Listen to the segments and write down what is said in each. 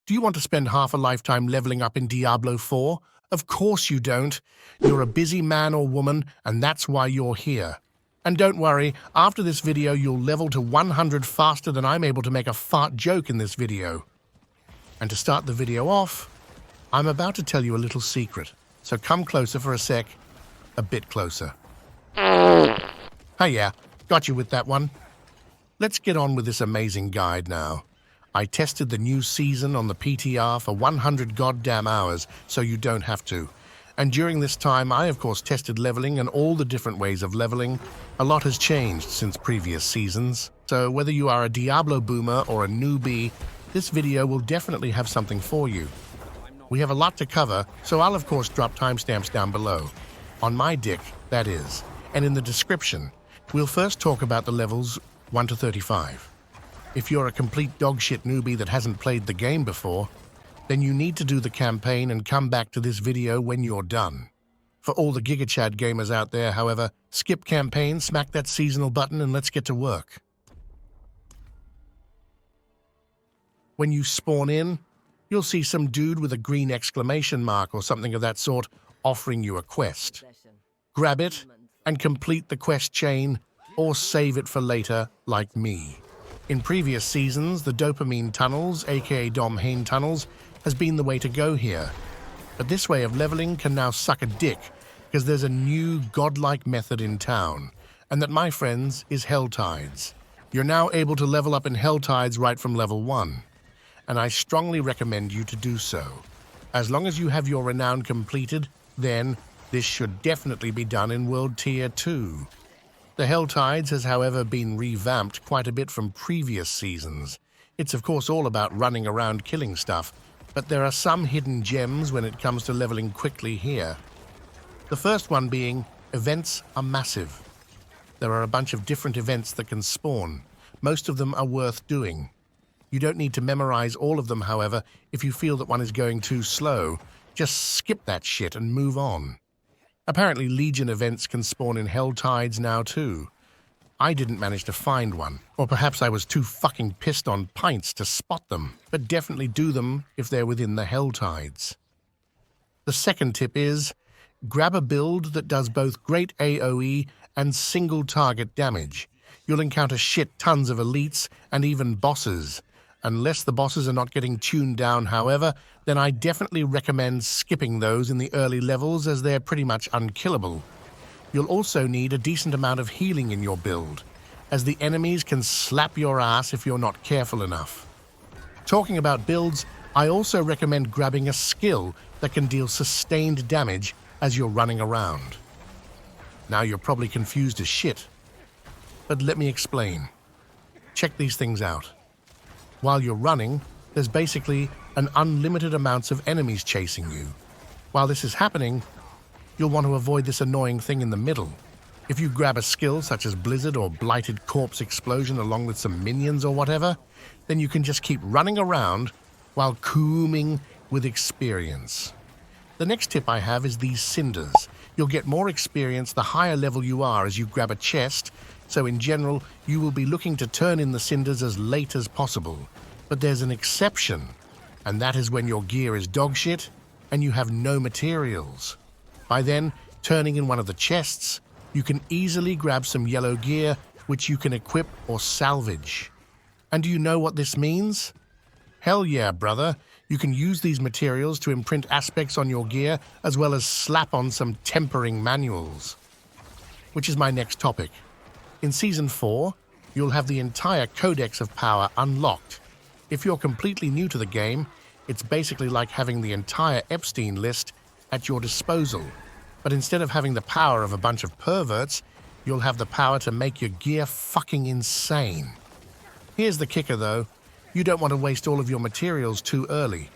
Do you want to spend half a lifetime leveling up in Diablo 4? Of course you don't. You're a busy man or woman, and that's why you're here. And don't worry, after this video you'll level to 100 faster than I'm able to make a fart joke in this video. And to start the video off, I'm about to tell you a little secret. So come closer for a sec. A bit closer. Hey, yeah, got you with that one. Let's get on with this amazing guide now. I tested the new season on the PTR for 100 goddamn hours, so you don't have to. And during this time, I of course tested leveling and all the different ways of leveling. A lot has changed since previous seasons. So whether you are a Diablo boomer or a newbie, this video will definitely have something for you. We have a lot to cover, so I'll of course drop timestamps down below. On my dick, that is. And in the description, we'll first talk about the levels 1 to 35. If you're a complete dogshit newbie that hasn't played the game before, then you need to do the campaign and come back to this video when you're done. For all the GigaChad gamers out there, however, skip campaign, smack that seasonal button, and let's get to work. When you spawn in, you'll see some dude with a green exclamation mark or something of that sort offering you a quest. Grab it and complete the quest chain, or save it for later, like me. In previous seasons, the dopamine tunnels, aka Dom Hain tunnels, has been the way to go here. But this way of leveling can now suck a dick, because there's a new godlike method in town, and that, my friends, is Hell Tides. You're now able to level up in Hell Tides right from level 1, and I strongly recommend you to do so. As long as you have your renown completed, then this should definitely be done in World Tier 2. The Hell Tides has, however, been revamped quite a bit from previous seasons. It's of course all about running around killing stuff, but there are some hidden gems when it comes to leveling quickly here. The first one being, events are massive. There are a bunch of different events that can spawn. Most of them are worth doing. You don't need to memorize all of them, however. If you feel that one is going too slow, just skip that shit and move on. Apparently Legion events can spawn in Hell Tides now too. I didn't manage to find one, or perhaps I was too fucking pissed on pints to spot them, but definitely do them if they're within the Hell Tides. The second tip is, grab a build that does both great AoE and single target damage. You'll encounter shit tons of elites and even bosses. Unless the bosses are not getting tuned down, however, then I definitely recommend skipping those in the early levels, as they're pretty much unkillable. You'll also need a decent amount of healing in your build, as the enemies can slap your ass if you're not careful enough. Talking about builds, I also recommend grabbing a skill that can deal sustained damage as you're running around. Now you're probably confused as shit, but let me explain. Check these things out. While you're running, there's basically an unlimited amounts of enemies chasing you. While this is happening, you'll want to avoid this annoying thing in the middle. If you grab a skill such as Blizzard or Blighted Corpse Explosion along with some minions or whatever, then you can just keep running around while cooming with experience. The next tip I have is these cinders. You'll get more experience the higher level you are as you grab a chest, so in general, you will be looking to turn in the cinders as late as possible. But there's an exception, and that is when your gear is dogshit and you have no materials. By then, turning in one of the chests, you can easily grab some yellow gear which you can equip or salvage. And do you know what this means? Hell yeah, brother. You can use these materials to imprint aspects on your gear as well as slap on some tempering manuals. Which is my next topic. In Season 4, you'll have the entire Codex of Power unlocked. If you're completely new to the game, it's basically like having the entire Epstein list at your disposal. But instead of having the power of a bunch of perverts, you'll have the power to make your gear fucking insane. Here's the kicker though, you don't want to waste all of your materials too early.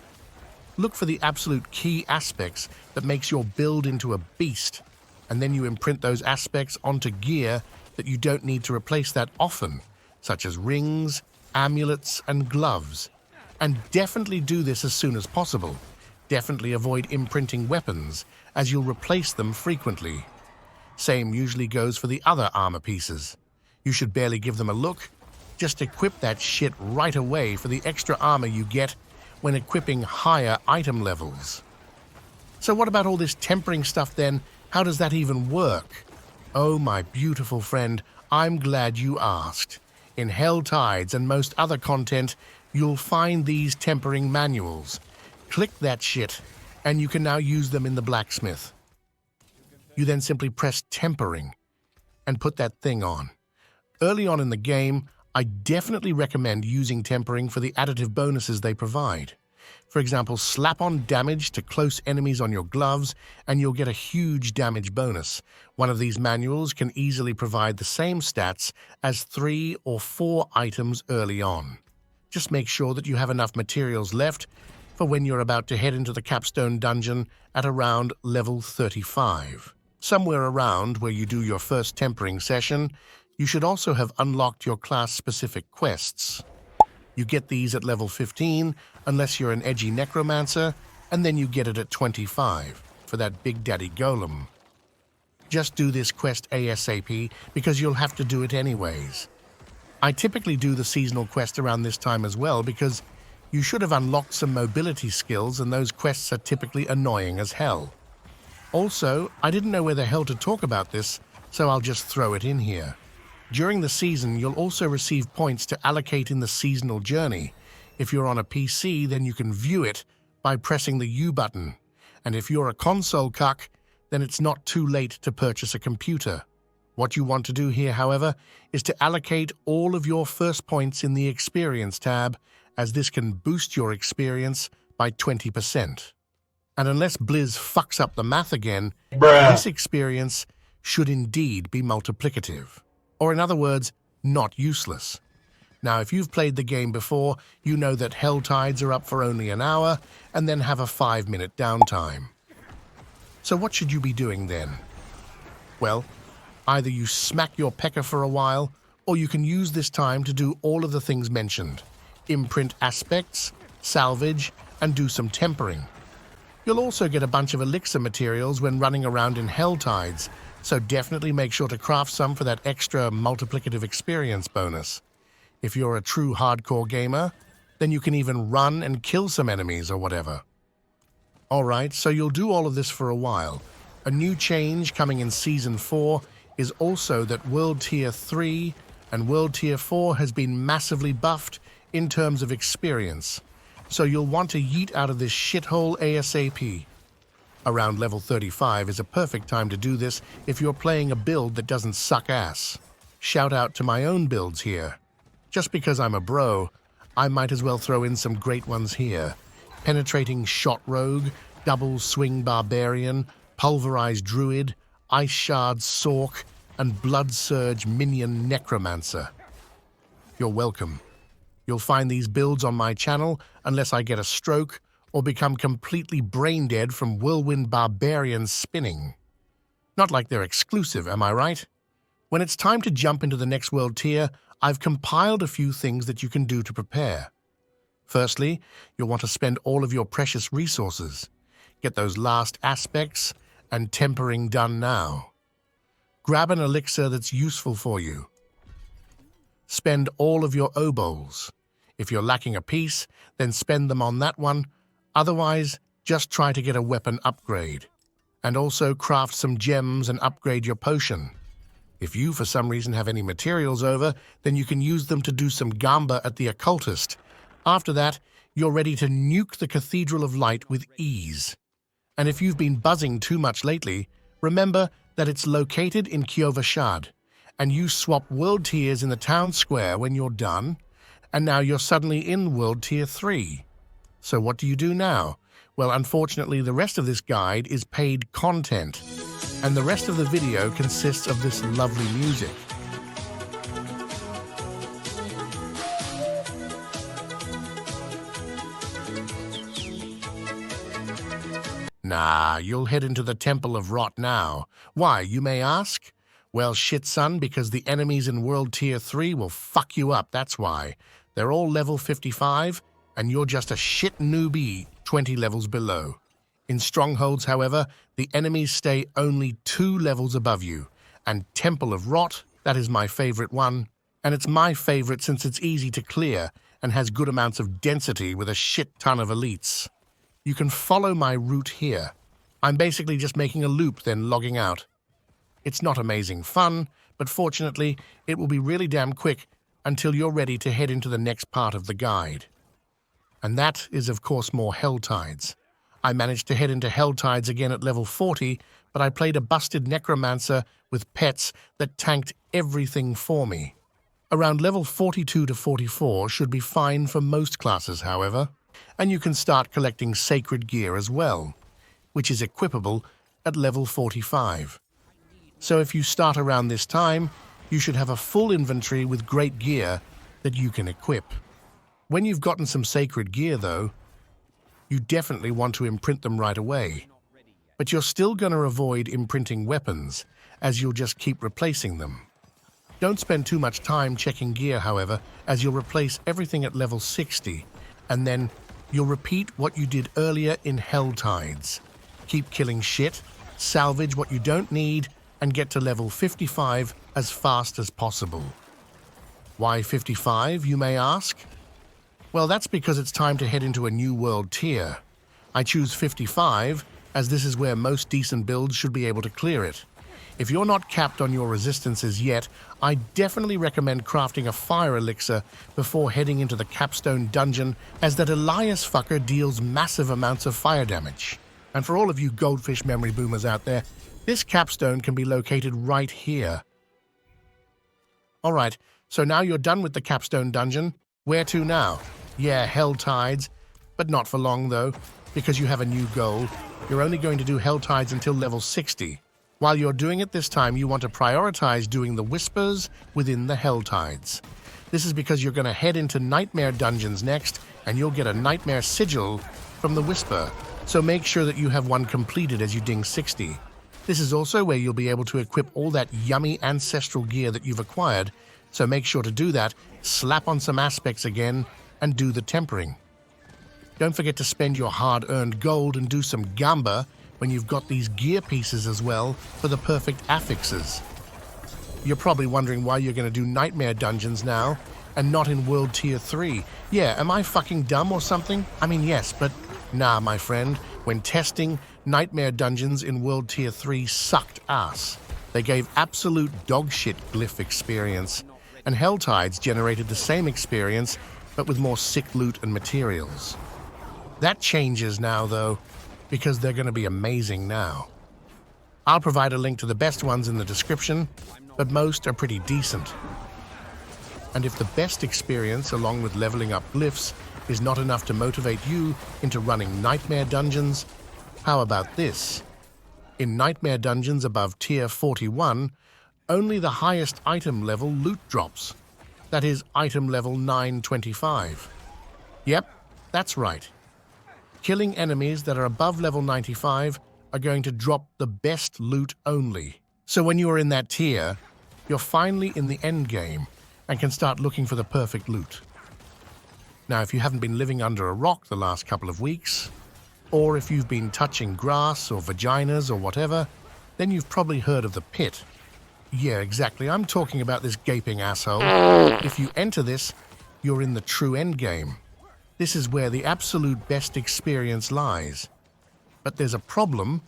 Look for the absolute key aspects that makes your build into a beast, and then you imprint those aspects onto gear that you don't need to replace that often, such as rings, amulets, and gloves. And definitely do this as soon as possible. Definitely avoid imprinting weapons, as you'll replace them frequently. Same usually goes for the other armor pieces. You should barely give them a look. Just equip that shit right away for the extra armor you get when equipping higher item levels. So what about all this tempering stuff then? How does that even work? Oh, my beautiful friend, I'm glad you asked. In Hell Tides and most other content, you'll find these tempering manuals. Click that shit, and you can now use them in the blacksmith. You then simply press tempering and put that thing on. Early on in the game, I definitely recommend using tempering for the additive bonuses they provide. For example, slap on damage to close enemies on your gloves and you'll get a huge damage bonus. One of these manuals can easily provide the same stats as 3 or 4 items early on. Just make sure that you have enough materials left for when you're about to head into the Capstone Dungeon at around level 35. Somewhere around where you do your first tempering session, you should also have unlocked your class-specific quests. You get these at level 15, unless you're an edgy necromancer, and then you get it at 25 for that Big Daddy Golem. Just do this quest ASAP because you'll have to do it anyways. I typically do the seasonal quest around this time as well because you should have unlocked some mobility skills and those quests are typically annoying as hell. Also, I didn't know where the hell to talk about this, so I'll just throw it in here. During the season, you'll also receive points to allocate in the seasonal journey. If you're on a PC, then you can view it by pressing the U button. And if you're a console cuck, then it's not too late to purchase a computer. What you want to do here, however, is to allocate all of your first points in the Experience tab, as this can boost your experience by 20%. And unless Blizz fucks up the math again, this experience should indeed be multiplicative. Or in other words, not useless. Now, if you've played the game before, you know that Hell Tides are up for only an hour and then have a 5-minute downtime. So what should you be doing then? Well, either you smack your pecker for a while, or you can use this time to do all of the things mentioned. Imprint aspects, salvage, and do some tempering. You'll also get a bunch of elixir materials when running around in Hell Tides, so definitely make sure to craft some for that extra multiplicative experience bonus. If you're a true hardcore gamer, then you can even run and kill some enemies or whatever. Alright, so you'll do all of this for a while. A new change coming in Season 4 is also that World Tier 3 and World Tier 4 has been massively buffed in terms of experience, so you'll want to yeet out of this shithole ASAP. Around level 35 is a perfect time to do this if you're playing a build that doesn't suck ass. Shout out to my own builds here. Just because I'm a bro, I might as well throw in some great ones here. Penetrating Shot Rogue, Double Swing Barbarian, Pulverized Druid, Ice Shard Sork, and Blood Surge Minion Necromancer. You're welcome. You'll find these builds on my channel unless I get a stroke or become completely brain-dead from Whirlwind Barbarian spinning. Not like they're exclusive, am I right? When it's time to jump into the next world tier, I've compiled a few things that you can do to prepare. Firstly, you'll want to spend all of your precious resources. Get those last aspects and tempering done now. Grab an elixir that's useful for you. Spend all of your obols. If you're lacking a piece, then spend them on that one. Otherwise, just try to get a weapon upgrade. And also craft some gems and upgrade your potion. If you, for some reason, have any materials over, then you can use them to do some gamba at the occultist. After that, you're ready to nuke the Cathedral of Light with ease. And if you've been buzzing too much lately, remember that it's located in Kyovashad, and you swap world tiers in the town square when you're done, and now you're suddenly in World Tier 3. So what do you do now? Well, unfortunately, the rest of this guide is paid content, and the rest of the video consists of this lovely music. Nah, you'll head into the Temple of Rot now. Why, you may ask? Well, shit, son, because the enemies in World Tier 3 will fuck you up, that's why. They're all level 55, and you're just a shit newbie 20 levels below. In Strongholds, however, the enemies stay only 2 levels above you, and Temple of Rot, that is my favorite one, and it's my favorite since it's easy to clear, and has good amounts of density with a shit ton of elites. You can follow my route here. I'm basically just making a loop, then logging out. It's not amazing fun, but fortunately, it will be really damn quick until you're ready to head into the next part of the guide. And that is, of course, more Hell Tides. I managed to head into Hell Tides again at level 40, but I played a busted necromancer with pets that tanked everything for me. Around level 42 to 44 should be fine for most classes, however, and you can start collecting sacred gear as well, which is equipable at level 45. So if you start around this time, you should have a full inventory with great gear that you can equip. When you've gotten some sacred gear, though, you definitely want to imprint them right away. But you're still going to avoid imprinting weapons, as you'll just keep replacing them. Don't spend too much time checking gear, however, as you'll replace everything at level 60, and then you'll repeat what you did earlier in Hell Tides. Keep killing shit, salvage what you don't need, and get to level 55 as fast as possible. Why 55, you may ask? Well, that's because it's time to head into a new world tier. I choose 55, as this is where most decent builds should be able to clear it. If you're not capped on your resistances yet, I definitely recommend crafting a fire elixir before heading into the Capstone Dungeon, as that Elias fucker deals massive amounts of fire damage. And for all of you goldfish memory boomers out there, this capstone can be located right here. Alright, so now you're done with the Capstone Dungeon. Where to now? Yeah, Hell Tides, but not for long though, because you have a new goal. You're only going to do Hell Tides until level 60. While you're doing it this time, you want to prioritize doing the Whispers within the Hell Tides. This is because you're going to head into Nightmare Dungeons next, and you'll get a Nightmare Sigil from the Whisper, so make sure that you have one completed as you ding 60. This is also where you'll be able to equip all that yummy ancestral gear that you've acquired, so make sure to do that, slap on some aspects again, and do the tempering. Don't forget to spend your hard-earned gold and do some gamba when you've got these gear pieces as well for the perfect affixes. You're probably wondering why you're going to do Nightmare Dungeons now and not in World Tier 3. Yeah, am I fucking dumb or something? I mean, yes, but nah, my friend. When testing, Nightmare Dungeons in World Tier 3 sucked ass. They gave absolute dogshit glyph experience, and Hell Tides generated the same experience, but with more sick loot and materials. That changes now, though, because they're going to be amazing now. I'll provide a link to the best ones in the description, but most are pretty decent. And if the best experience, along with leveling up glyphs, is not enough to motivate you into running Nightmare Dungeons, how about this? In Nightmare Dungeons above Tier 41, only the highest item level loot drops. That is item level 925. Yep, that's right. Killing enemies that are above level 95 are going to drop the best loot only. So when you are in that tier, you're finally in the end game and can start looking for the perfect loot. Now, if you haven't been living under a rock the last couple of weeks, or if you've been touching grass or vaginas or whatever, then you've probably heard of the pit. Yeah, exactly. I'm talking about this gaping asshole. If you enter this, you're in the true endgame. This is where the absolute best experience lies. But there's a problem.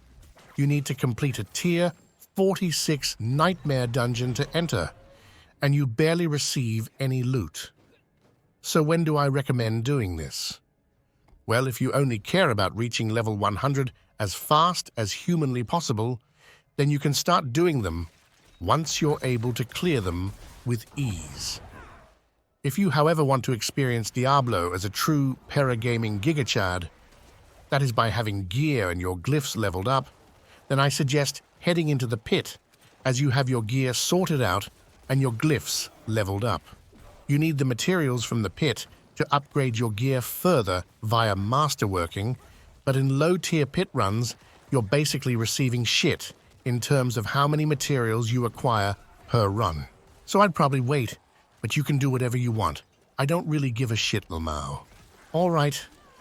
You need to complete a Tier 46 Nightmare Dungeon to enter, and you barely receive any loot. So when do I recommend doing this? Well, if you only care about reaching level 100 as fast as humanly possible, then you can start doing them once you're able to clear them with ease. If you, however, want to experience Diablo as a true paragaming gigachad, that is by having gear and your glyphs leveled up, then I suggest heading into the pit, as you have your gear sorted out and your glyphs leveled up. You need the materials from the pit to upgrade your gear further via masterworking, but in low-tier pit runs, you're basically receiving shit in terms of how many materials you acquire per run. So I'd probably wait, but you can do whatever you want. I don't really give a shit, Lamau. All right,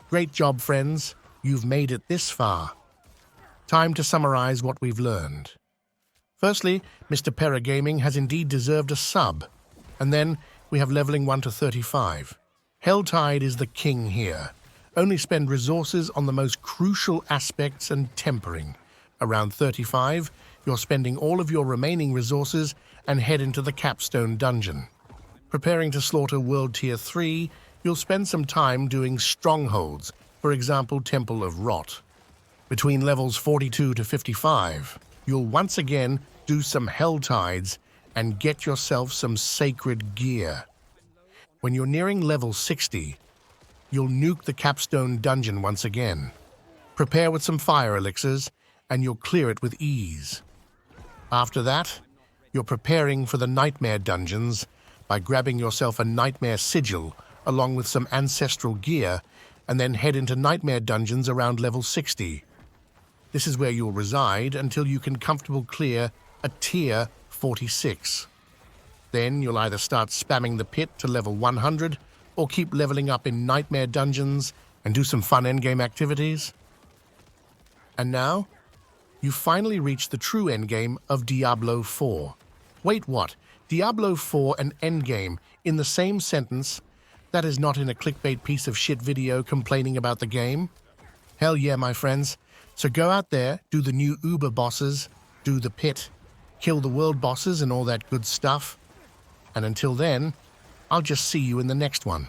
great job, friends. You've made it this far. Time to summarize what we've learned. Firstly, Mr. Paragaming has indeed deserved a sub. And then we have leveling 1 to 35. Helltide is the king here. Only spend resources on the most crucial aspects and tempering. Around 35, you're spending all of your remaining resources and head into the Capstone Dungeon. Preparing to slaughter World Tier 3, you'll spend some time doing strongholds, for example Temple of Rot. Between levels 42 to 55, you'll once again do some Helltides and get yourself some sacred gear. When you're nearing level 60, you'll nuke the Capstone Dungeon once again. Prepare with some fire elixirs, and you'll clear it with ease. After that, you're preparing for the Nightmare Dungeons by grabbing yourself a Nightmare Sigil along with some ancestral gear, and then head into Nightmare Dungeons around level 60. This is where you'll reside until you can comfortably clear a Tier 46. Then you'll either start spamming the pit to level 100 or keep leveling up in Nightmare Dungeons and do some fun endgame activities. And now, you've finally reached the true endgame of Diablo 4. Wait, what? Diablo 4 and endgame in the same sentence? That is not in a clickbait piece of shit video complaining about the game? Hell yeah, my friends. So go out there, do the new Uber bosses, do the pit, kill the world bosses and all that good stuff. And until then, I'll just see you in the next one.